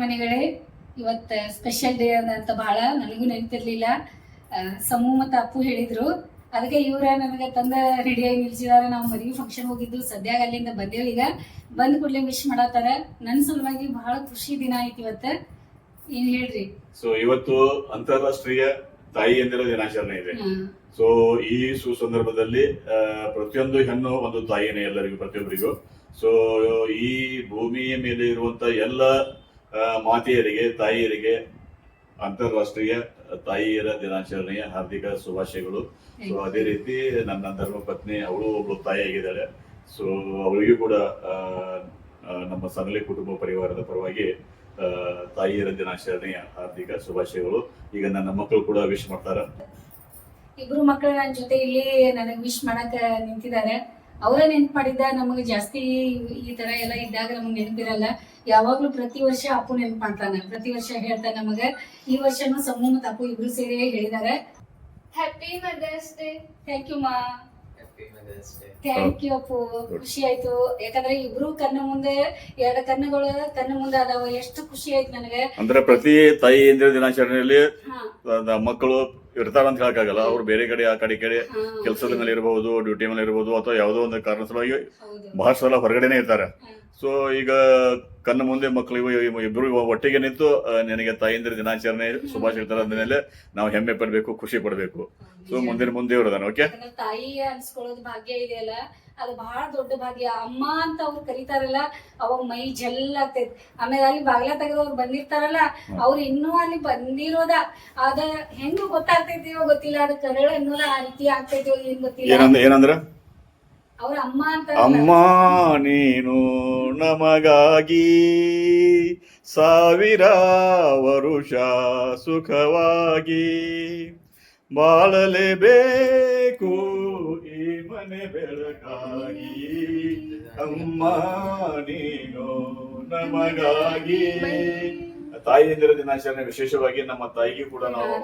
ಅಭಿಮಾನಿಗಳೇ, ಇವತ್ತು special day ಅಂತ ಬಹಳ ನನಗೂ ನೆನಪಿರ್ಲಿಲ್ಲ. ಸಮೂ ಮತ್ತು ಅಪ್ಪು ಹೇಳಿದ್ರು, ಅದಕ್ಕೆ ಇವ್ರ ನನಗೆ ತಂದ ರೆಡಿಯಾಗಿ ನಿಲ್ಸಿದಾರೆ. ನಾವು ಮದುವೆ ಫಂಕ್ಷನ್ ಹೋಗಿದ್ದು ಸದ್ಯಾಗ ಅಲ್ಲಿಂದ ಬಂದೇವು. ಈಗ ಬಂದ್ ಕೂಡಲೇ ವಿಶ್ ಮಾಡತ್ತಾರ. ನನ್ನ ಸಲುವಾಗಿ ಬಹಳ ಖುಷಿ ದಿನ ಐತಿ ಇವತ್ತು. ಏನ್ ಹೇಳ್ರಿ? ಸೊ ಇವತ್ತು ಅಂತಾರಾಷ್ಟ್ರೀಯ ತಾಯಿಯಂದಿರ ದಿನಾಚರಣೆ ಇದೆ. ಸೊ ಈ ಸುಸಂದರ್ಭದಲ್ಲಿ ಪ್ರತಿಯೊಂದು ಹೆಣ್ಣು ಒಂದು ತಾಯಿನೇ ಎಲ್ಲರಿಗೂ, ಪ್ರತಿಯೊಬ್ಬರಿಗೂ. ಸೊ ಈ ಭೂಮಿಯ ಮೇಲೆ ಇರುವಂತ ಎಲ್ಲ ಮಾತೆಯರಿಗೆ, ತಾಯಿಯರಿಗೆ ಅಂತಾರಾಷ್ಟ್ರೀಯ ತಾಯಿಯರ ದಿನಾಚರಣೆಯ ಹಾರ್ದಿಕ ಶುಭಾಶಯಗಳು. ಸೊ ಅದೇ ರೀತಿ ನನ್ನ ಧರ್ಮಪತ್ನಿ, ಅವಳು ಒಬ್ಬಳು ತಾಯಿಯಾಗಿದ್ದಾಳೆ. ಸೊ ಅವಳಿಗೂ ಕೂಡ ನಮ್ಮ ಸನಲಿ ಕುಟುಂಬ ಪರಿವಾರದ ಪರವಾಗಿ ತಾಯಿಯರ ದಿನಾಚರಣೆಯ ಹಾರ್ದಿಕ ಶುಭಾಶಯಗಳು. ಈಗ ನನ್ನ ಮಕ್ಕಳು ಕೂಡ ವಿಶ್ ಮಾಡ್ತಾರ. ಇಬ್ರು ಮಕ್ಕಳು ನನ್ನ ಜೊತೆ ಇಲ್ಲಿ ನನಗೆ ವಿಶ್ ಮಾಡಕ್ ನಿಂತಿದ್ದಾರೆ. ಅವರ ನೆನ್ಪು ಮಾಡಿದ್ದ ನಮಗೆ ಜಾಸ್ತಿ ಈ ತರ ಎಲ್ಲ ಇದ್ದಾಗ ನಮಗೆ ನೆನಪಿರಲ್ಲ. ಯಾವಾಗ್ಲೂ ಪ್ರತಿ ವರ್ಷ ಅಪ್ಪು ನೆನ್ಪು ಮಾಡ್ತಾನೆ, ಪ್ರತಿ ವರ್ಷ ಹೇಳ್ತಾನೆ ನಮಗೆ. ಈ ವರ್ಷನೂ ಸಮೂ ಮತ್ತು ಅಪ್ಪು ಇಬ್ರು ಸೇರಿ ಹೇಳಿದ್ದಾರೆ. Happy mother's day. Thank you ಮಾ. Thank you Appu. ಖುಷಿ ಆಯ್ತು, ಯಾಕಂದ್ರೆ ಇಬ್ರು ಕಣ್ಣ ಮುಂದೆ, ಎರಡು ಕಣ್ಣುಗಳು ಕಣ್ಣ ಮುಂದೆ ಅದಾವ. ಎಷ್ಟು ಖುಷಿ ಆಯ್ತು ನನಗೆ. ಅಂದ್ರೆ ಪ್ರತಿ ತಾಯಿಯಂದಿರ ದಿನಾಚರಣೆಯಲ್ಲಿ ಮಕ್ಕಳು ಇರ್ತಾರ ಅಂತ ಹೇಳಕ್ಕಾಗಲ್ಲ. ಅವ್ರು ಬೇರೆ ಕಡೆ ಆ ಕಡೆ ಕೆಲಸದ ಮೇಲೆ ಇರಬಹುದು, ಡ್ಯೂಟಿ ಮೇಲೆ ಇರಬಹುದು, ಅಥವಾ ಯಾವುದೋ ಒಂದು ಕಾರಣ ಸಲುವಾಗಿ ಬಹಳಷ್ಟು ಸಲ ಹೊರಗಡೆನೆ ಇರ್ತಾರೆ. ಸೊ ಈಗ ಕಣ್ಣ ಮುಂದೆ ಮಕ್ಕಳು ಇಬ್ರು ಒಟ್ಟಿಗೆ ನಿಂತು ನನಗೆ ತಾಯಿಯಂದಿರ ದಿನಾಚರಣೆ ಶುಭಾಶಯ ಹೇಳ್ತಾರೆ ಅಂದ್ಮೇಲೆ ನಾವು ಹೆಮ್ಮೆ ಪಡ್ಬೇಕು, ಖುಷಿ ಪಡ್ಬೇಕು. ಸೊ ಮುಂದೆ ಇರೋದಾನ. ಓಕೆ, ತಾಯಿ ಅನ್ಸ್ಕೊಳ್ಳೋದು ಭಾಗ್ಯ ಇದೆಯಲ್ಲ, ಅದು ಬಹಳ ದೊಡ್ಡ ಭಾಗ್ಯ. ಅಮ್ಮ ಅಂತ ಅವ್ರು ಕರೀತಾರಲ್ಲ, ಅವಾಗ ಮೈ ಜಲ್ ಆಗ್ತೈತಿ. ಆಮೇಲೆ ಅಲ್ಲಿ ಬಾಗ್ಲ ತೆಗೆದವ್ರು ಬಂದಿರ್ತಾರಲ್ಲ, ಅವ್ರು ಇನ್ನೂ ಅಲ್ಲಿ ಬಂದಿರೋದ ಅದ ಹೆಂಗ ಗೊತ್ತಾಗ್ತೈತಿವೋ ಗೊತ್ತಿಲ್ಲ. ಅದ ಕರಳು ಅನ್ನೋದ ಆ ರೀತಿ ಆಗ್ತೈತಿ, ಏನ್ ಗೊತ್ತಿಲ್ಲ. ಏನಂದ್ರ ಅವ್ರ ಅಮ್ಮ ಅಂತ, ಅಮ್ಮ ನೀನು ನಮಗಾಗಿ ಸಾವಿರ ವರುಷ ಸುಖವಾಗಿ ಬಾಳಲೇಬೇಕು ಈ ಮನೆ ಬೆಳಕಾಗಿ. ಅಮ್ಮ ನೀನು ನಮಗಾಗಿ. ತಾಯಿಯಂದಿರ ದಿನಾಚರಣೆ ವಿಶೇಷವಾಗಿ ನಮ್ಮ ತಾಯಿಗೂ ಕೂಡ ನಾವು,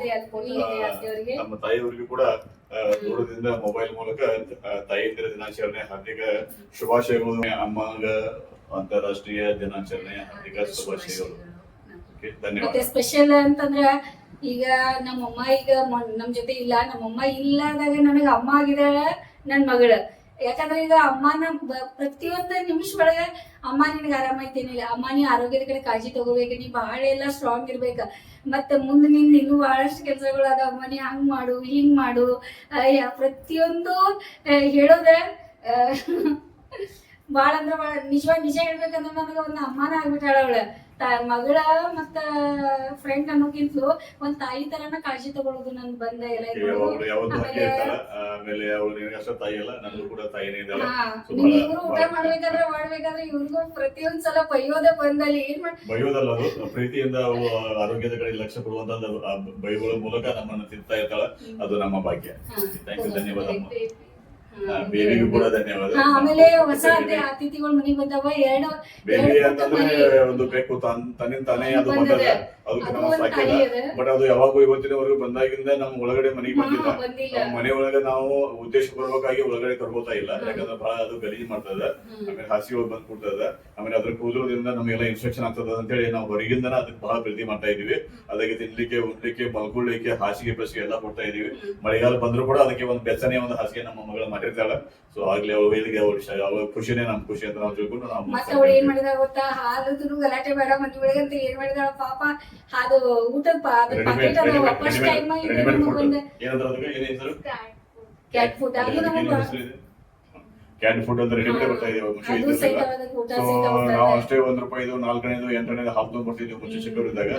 ನಮ್ಮ ತಾಯಿಯವರಿಗೂ ಕೂಡ ದೂರದಿಂದ ಮೊಬೈಲ್ ಮೂಲಕ ತಾಯಿಯಂದಿರ ದಿನಾಚರಣೆ ಹಾರ್ದಿಕ ಶುಭಾಶಯಗಳು. ಅಮ್ಮಗ ಅಂತಾರಾಷ್ಟ್ರೀಯ ದಿನಾಚರಣೆಯ ಹಾರ್ದಿಕ ಶುಭಾಶಯಗಳು. ಮತ್ತೆ ಸ್ಪೆಷಲ್ ಅಂತಂದ್ರ, ಈಗ ನಮ್ಮಮ್ಮ ಈಗ ನಮ್ ಜೊತೆ ಇಲ್ಲ. ನಮ್ಮಮ್ಮ ಇಲ್ಲದಾಗ ನನಗ ಅಮ್ಮ ಆಗಿದಾಳ ನನ್ ಮಗಳ. ಯಾಕಂದ್ರೆ ಈಗ ಅಮ್ಮನ ಪ್ರತಿಯೊಂದು ನಿಮಿಷ ಒಳಗೆ ಅಮ್ಮ ನಿನಗೆ ಆರಾಮೈತೇನಿಲ್ಲ, ಅಮ್ಮ ನೀ ಆರೋಗ್ಯದ ಕಡೆ ಕಾಳಜಿ ತಗೋಬೇಕು, ನೀ ಬಹಳ ಎಲ್ಲ ಸ್ಟ್ರಾಂಗ್ ಇರ್ಬೇಕ, ಮತ್ತೆ ಮುಂದೆ ನಿಂದ ಇನ್ನೂ ಬಹಳಷ್ಟು ಕೆಲಸಗಳು ಅದ, ಅಮ್ಮ ನೀ ಹಂಗ್ ಮಾಡು ಹಿಂಗ್ ಮಾಡು, ಪ್ರತಿಯೊಂದು ಹೇಳೋದ ಬಾಳ ಅಂದ್ರ ಬಾಳ ನಿಜ ಹೇಳ್ಬೇಕಂದ್ರ ನನಗ ಒಂದು ಅಮ್ಮನ ಆಗ್ಬಿಟ್ಟಾಳ ಅವಳ. ಮಗಳ ಮತ್ತ ಫ್ರೆಂಡ್ ಅನ್ನೋಕ್ಕಿಂತಲೂ ಒಂದ್ ತಾಯಿ ತರನ ಕಾಳಜಿ ತಗೊಳ್ಳೋದು ನನ್ ಬಂದ ಎಲ್ಲ. ಇವ್ರು ಊಟ ಮಾಡ್ಬೇಕಾದ್ರೆ ಇವ್ರಿಗೂ ಪ್ರತಿಯೊಂದ್ ಸಲ ಬೈಯೋದೇ ಬಂದಲ್ಲಿ ಏನ್ ಬೈಯೋದಲ್ಲ, ಅದು ಪ್ರೀತಿಯಿಂದ ಆರೋಗ್ಯದ ಕಡೆ ಲಕ್ಷ್ಯ ಕೊಡುವಂತ ಬೈಗಳ ಮೂಲಕ ನಮ್ಮನ್ನು ತಿಂತಾ ಇರ್ತಾಳ. ಅದು ನಮ್ಮ ಭಾಗ್ಯ. ಧನ್ಯವಾದ. ಬೇಬಿಗೂ ಕೂಡ ಧನ್ಯವಾದ. ಆಮೇಲೆ ಹೊಸ ಅತಿಥಿಗಳು ಮನೆಗೆ ಬಂದವ. ಬೇಬಿ ಅಂತಂದ್ರೆ ಒಂದು ಬೇಕು ತನ್ನಿಂದ ತಾನೇ ಅದು ಬಂದದ, ಅದಕ್ಕೆ ನಾವು ಸಾಕಿಲ್ಲ. ಬಟ್ ಅದು ಯಾವಾಗೂ ಇವತ್ತಿನವರೆಗೂ ಬಂದಾಗಿಂದ ನಮ್ ಒಳಗಡೆ ಮನೆಗೆ ಬಂದಿಲ್ಲ. ನಮ್ಮ ಮನೆ ಒಳಗೆ ನಾವು ಉದ್ದೇಶಪೂರ್ವಕವಾಗಿ ಒಳಗಡೆ ತರ್ಬೋತಾ ಇಲ್ಲ, ಯಾಕಂದ್ರೆ ಬಹಳ ಅದು ಗಲೀಜ್ ಮಾಡ್ತದ. ಆಮೇಲೆ ಹಾಸಿಗೆ ಹೋಗಿ ಬಂದ್ ಕೊಡ್ತದ. ಆಮೇಲೆ ಅದ್ರ ಕೂದಲೋದ್ರಿಂದ ನಮ್ಗೆಲ್ಲ ಇನ್ಫೆಕ್ಷನ್ ಆಗ್ತದ ಅಂತ ಹೇಳಿ ನಾವು ಹೊರಗಿಂದ ಅದಕ್ಕೆ ಬಹಳ ಪ್ರೀತಿ ಮಾಡ್ತಾ ಇದೀವಿ. ಅದಕ್ಕೆ ತಿನ್ಲಿಕ್ಕೆ, ಉಣ್ಲಿಕ್ಕೆ, ಮಲ್ಕೊಳ್ಳಿಕ್ಕೆ ಹಾಸಿಗೆ ಬಸ್ಗೆ ಎಲ್ಲ ಕೊಡ್ತಾ ಇದೀವಿ. ಮಳೆಗಾಲ ಬಂದ್ರು ಕೂಡ ಅದಕ್ಕೆ ಒಂದು ಬೆಚ್ಚನೆಯ ಒಂದು ಹಾಸಿಗೆ ನಮ್ಮ ಮಗಳು ಮಾಡಿರ್ತಾಳ. ಸೊ ಆಗ್ಲೇ ಅವಳ ಖುಷಿನೇ ನಮ್ ಖುಷಿ ಅಂತ ನಾವು ತಿಳ್ಕೊಂಡು ನಾವು ಮತ್ತೆ ಅವಳು ಏನ್ ಮಾಡಿದ ಗೊತ್ತಾ, ಹಾಲು ಗಲಾಟೆ ಬೇಡ ಮನೆ ಒಳಗೆ ಅಂತ ಏನ್ ಮಾಡಿದಾಳ ಪಾಪ. ಅದು ಊಟದ first time cat food can food ಅಂತ ರೆಡಿಮೇಡ್ ಬರ್ತಾ ಇದೆ. ನಾವು ಅಷ್ಟೇ ₹1, 4 8 ಹಾಕ್ಕೊಂಡು ಬರ್ತಿದ್ವಿ ಮುಂಚೆ ಚಿಕ್ಕವರಿದ್ದಾಗ.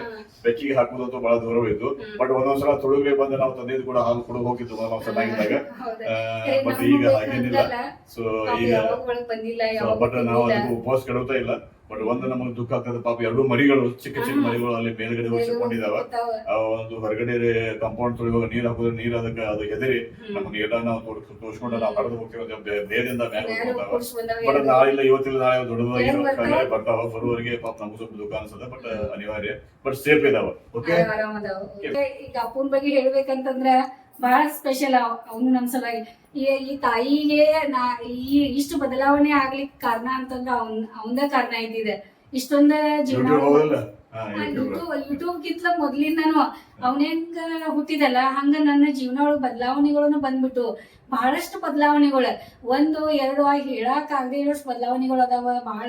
ಬೆಕ್ಕಿಗೆ ಹಾಕುದಂತೂ ಬಹಳ ದೂರವಿತ್ತು. ಬಟ್ ಒಂದೊಂದ್ಸಲ ತುಳುಗೆ ಬಂದು ನಾವು ತಂದಿದ್ದು ಕೂಡ ಹಾಲು ಕೂಡ ಹೋಗಿತ್ತು ನಾವು ಚೆನ್ನಾಗಿದ್ದಾಗ. ಬಟ್ ಈಗ ಹಾಗೇನಿಲ್ಲ. ಸೊ ಈಗ ಬಟ್ ನಾವು ಅದಕ್ಕೆ ಉಪವಾಸ ಕೆಡುತ್ತಾ ಇಲ್ಲ. ಬಟ್ ಒಂದು ನಮಗೆ ದುಃಖ ಆಗ್ತದೆ, ಪಾಪ ಎರಡು ಮರಿಗಳು, ಚಿಕ್ಕ ಮರಿಗಳು ಅಲ್ಲಿ ಮೇಲ್ಗಡೆ ಉಳಿಸಿಕೊಂಡಿದಾವ. ಒಂದು ಹೊರಗಡೆ ಕಾಂಪೌಂಡ್ ತೊಳೆಯುವಾಗ ನೀರ್ ಹಾಕಿದ್ರೆ ನೀರ್ ಅದಕ್ಕೆ ಅದು ಹೆದರಿ ನಮ್ಗೆ ಎಲ್ಲ ನಾವು ತೋರಿಸ್ಕೊಂಡು ನಾವು ಹರಿದು ಹೋಗ್ತೀವಿ ಬೇದಿಂದ ಮೇಲೆ. ಬಟ್ ನಾಳೆಲ್ಲ ಇವತ್ತಿಲ್ಲ ನಾಳೆ ದೊಡ್ಡದಾಗಿ ಬರ್ತಾವ. ಬರುವವರೆಗೆ ಪಾಪ ನಮ್ಗೆ ಸ್ವಲ್ಪ ದುಃಖ ಅನ್ಸದ. ಬಟ್ ಅನಿವಾರ್ಯ, ಬಟ್ ಸೇಫ್ ಇದಾವ. ಓಕೆ, ಈಗ ಅಪ್ಪನ ಬಗ್ಗೆ ಹೇಳ್ಬೇಕಂತಂದ್ರ ಬಹಳ ಸ್ಪೆಷಲ್ ಅವನು ನಮ್ ಸಲುವಾಗಿ. ಈ ತಾಯಿಗೆ ಇಷ್ಟು ಬದಲಾವಣೆ ಆಗ್ಲಿಕ್ಕೆ ಕಾರಣ ಅಂತಂದ್ರ ಅವಂದ ಕಾರಣ ಇದ್ದಿದೆ. ಇಷ್ಟೊಂದ ಜೀವನ ಹಾ, YouTube. ಯೂಟ್ಯೂಬ್ಗಿಂತ ಮೊದ್ಲಿಂದನು ಅವನ ಹೆಂಗ ಹುಟ್ಟಿದಲ್ಲ ಹಂಗ ನನ್ನ ಜೀವನ ಒಳಗ ಬದಲಾವಣೆಗಳನ್ನು ಬಂದ್ಬಿಟ್ಟು ಬಹಳಷ್ಟು ಬದಲಾವಣೆಗಳು 1 2 ಆಗಿ ಹೇಳಕ್ ಆಗದೆ ಇರೋಷ್ಟು ಬದಲಾವಣೆಗಳು ಅದಾವ. ಬಹಳ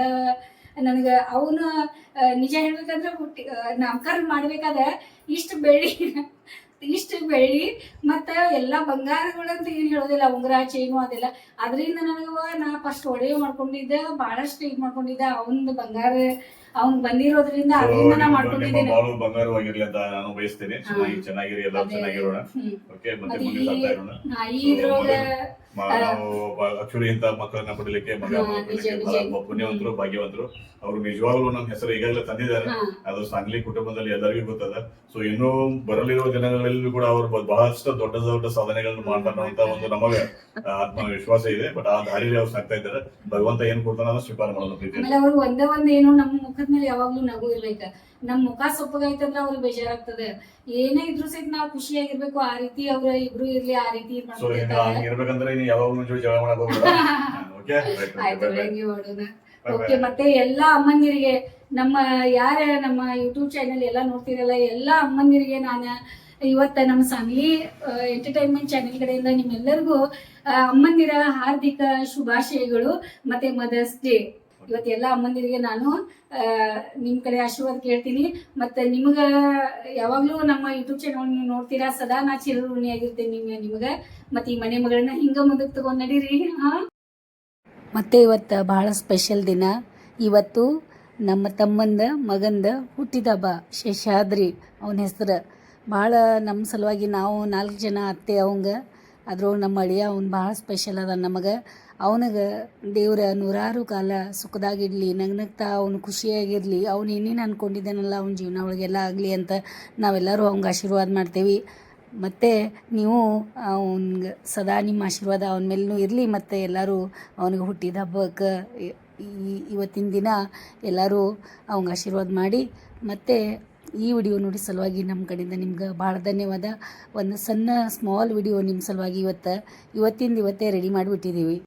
ನನಗ ಅವನು ನಿಜ ಹೇಳ್ಬೇಕಂದ್ರೆ ನಾಮಕರಣ ಮಾಡ್ಬೇಕಾದ್ರೆ ಇಷ್ಟು ಬೆಳ್ಳಿ ಮತ್ತ ಎಲ್ಲಾ ಬಂಗಾರಗಳಂತ ಏನ್ ಹೇಳೋದಿಲ್ಲ, ಉಂಗುರ ಚೈನು ಅದೆಲ್ಲ. ಅದರಿಂದ ನನಗ ನಾ ಫಸ್ಟ್ ಒಡೆಯ ಮಾಡ್ಕೊಂಡಿದ್ದೆ, ಬಹಳಷ್ಟು ಇದ್ ಮಾಡ್ಕೊಂಡಿದ್ದೆ. ಅವನ್ ಬಂಗಾರ ಅವ್ನ್ ಬಂದಿರೋದ್ರಿಂದ ಅದರಿಂದ ನಾ ಮಾಡ್ಕೊಂಡಿದ್ದೇನೆ. ಬಾಳು ಬಂಗಾರವಾಗಿರ್ಲಿ ಅಂತ ನಾನು ಬಯಸ್ತೇನೆ. ಚೆನ್ನಾಗಿರಿ, ಎಲ್ಲರೂ ಚೆನ್ನಾಗಿರೋಣ. ಓಕೆ, ಮತ್ತೆ ಮುಂದೆ ಸಾಗ್ತಾ ಇರೋಣ. ನಾವು ಆಕ್ಚುಲಿ ಇಂತ ಮಕ್ಕಳನ್ನ ಪಡಲಿಕ್ಕೆ ಪುಣ್ಯವಂತರು, ಭಾಗ್ಯವಂತರು. ಅವ್ರು ನಿಜವಾಗ್ಲೂ ನಮ್ಮ ಹೆಸರು ಈಗಾಗಲೇ ತಂದಿದ್ದಾರೆ. ಅದು ಸಾಂಗ್ಲಿ ಕುಟುಂಬದಲ್ಲಿ ಎಲ್ಲರಿಗೂ ಗೊತ್ತದ. ಸೊ ಇನ್ನೂ ಬರಲಿರುವ ದಿನಗಳಲ್ಲಿ ಕೂಡ ಅವರು ಬಹಳಷ್ಟು ದೊಡ್ಡ ದೊಡ್ಡ ಸಾಧನೆಗಳನ್ನು ಮಾಡ್ತಾರೆ ಅಂತ ಒಂದು ನಮಗೆ ಆತ್ಮವಿಶ್ವಾಸ ಇದೆ. ಬಟ್ ಆ ದಾರಿಯಲ್ಲಿ ಅವ್ರು ಸಾಕ್ತಾ ಇದ್ದಾರೆ. ಭಗವಂತ ಏನ್ ಕೊಡ್ತಾನ ಅದನ್ನ ಸ್ವೀಕಾರ ಮಾಡೋದು ಪ್ರೀತಿ. ಆಮೇಲೆ ಅವ್ರು ಒಂದೇ ಏನು ನಮ್ಮ ಮುಖದ ಮೇಲೆ ಯಾವಾಗ್ಲೂ ನಗು ಇರ್ಬೇಕ. ನಮ್ ಮುಖ ಸೊಪ್ಪಗಾಯ್ತಂದ್ರ ಅವ್ರಿಗೆ ಬೇಜಾರಾಗ್ತದೆ. ಏನೇ ಇದ್ರು ಸಹಿತ ನಾವು ಖುಷಿಯಾಗಿರ್ಬೇಕು. ಆ ರೀತಿ ಅವ್ರ ಇಬ್ರು ಇರ್ಲಿ, ಆ ರೀತಿ ಇರ್ಬೇಕಂದ್ರೆ ನೀನ್ ಯಾವಾಗ ಜಗಳ ಮಾಡಕ್ ಹೋಗ್ಬೇಡ. ಓಕೆ, ಮತ್ತೆ ಎಲ್ಲಾ ಅಮ್ಮಂದಿರಿಗೆ, ನಮ್ಮ ಯಾರ ನಮ್ಮ ಯೂಟ್ಯೂಬ್ ಚಾನೆಲ್ ಎಲ್ಲ ನೋಡ್ತಿರಲ್ಲ, ಎಲ್ಲಾ ಅಮ್ಮಂದಿರಿಗೆ ನಾನು ಇವತ್ತ ನಮ್ಮ ಸಾಂಗ್ಲಿ ಎಂಟರ್ಟೈನ್ಮೆಂಟ್ ಚಾನೆಲ್ ಕಡೆಯಿಂದ ನಿಮ್ಮೆಲ್ಲರಿಗೂ ಅಮ್ಮಂದಿರ ಹಾರ್ದಿಕ ಶುಭಾಶಯಗಳು ಮತ್ತೆ ಮದರ್ಸ್ ಡೇ. ಇವತ್ತೆಲ್ಲ ಅಮ್ಮಂದಿರಿಗೆ ನಾನು ನಿಮ್ ಕಡೆ ಆಶೀರ್ವಾದ ಕೇಳ್ತೀನಿ. ಮತ್ತೆ ನಿಮ್ಗ ಯಾವಾಗ್ಲೂ ನಮ್ಮ ಯೂಟ್ಯೂಬ್ ಚಾನಲ್ ನೀವು ನೋಡ್ತೀರಾ, ಸದಾ ನಾ ಚಿರಋಣಿಯಾಗಿರ್ತೇನೆ ನಿಮ್ಗ. ಮತ್ತೆ ಈ ಮನೆ ಮಗಳನ್ನ ಹಿಂಗ ಮುಂದಕ್ಕೆ ತಗೊಂಡ್ ನಡೀರಿ. ಮತ್ತೆ ಇವತ್ತು ಬಹಳ ಸ್ಪೆಷಲ್ ದಿನ. ಇವತ್ತು ನಮ್ಮ ತಮ್ಮಂದ ಮಗಂದ ಹುಟ್ಟಿದ ಹಬ್ಬ, ಶೇಷಾದ್ರಿ ಅವನ ಹೆಸರು. ಭಾಳ ನಮ್ಮ ಸಲುವಾಗಿ ನಾವು 4 ಜನ ಅತ್ತೆ ಅವಂಗ, ಅದ್ರೊಳಗೆ ನಮ್ಮ ಅಳಿಯ ಅವ್ನು ಭಾಳ ಸ್ಪೆಷಲ್ ಅದ ನಮಗೆ. ಅವನಿಗೆ ದೇವ್ರ 100 ಕಾಲ ಸುಖದಾಗಿಡ್ಲಿ, ನಗ್ನಗ್ತಾ ಅವನು ಖುಷಿಯಾಗಿರಲಿ, ಅವ್ನು ಏನೇನು ಅಂದ್ಕೊಂಡಿದ್ದಾನಲ್ಲ ಅವ್ನ ಜೀವನ ಒಳಗೆಲ್ಲ ಆಗಲಿ ಅಂತ ನಾವೆಲ್ಲರೂ ಅವ್ನಿಗೆ ಆಶೀರ್ವಾದ ಮಾಡ್ತೇವೆ. ಮತ್ತು ನೀವು ಅವ್ನಿಗೆ ಸದಾ ನಿಮ್ಮ ಆಶೀರ್ವಾದ ಅವನ ಮೇಲೂ ಇರಲಿ. ಮತ್ತು ಎಲ್ಲರೂ ಅವನಿಗೆ ಹುಟ್ಟಿದ ಹಬ್ಬಕ್ಕೆ ಇವತ್ತಿನ ದಿನ ಎಲ್ಲರೂ ಅವ್ನಿಗೆ ಆಶೀರ್ವಾದ ಮಾಡಿ. ಮತ್ತು ಈ ವಿಡಿಯೋ ನೋಡಿ ಸಲುವಾಗಿ ನಮ್ಮ ಕಡೆಯಿಂದ ನಿಮ್ಗೆ ಭಾಳ ಧನ್ಯವಾದ. ಒಂದು ಸಣ್ಣ ಸ್ಮಾಲ್ ವಿಡಿಯೋ ನಿಮ್ಮ ಸಲುವಾಗಿ ಇವತ್ತೇ ರೆಡಿ ಮಾಡಿಬಿಟ್ಟಿದ್ದೀವಿ.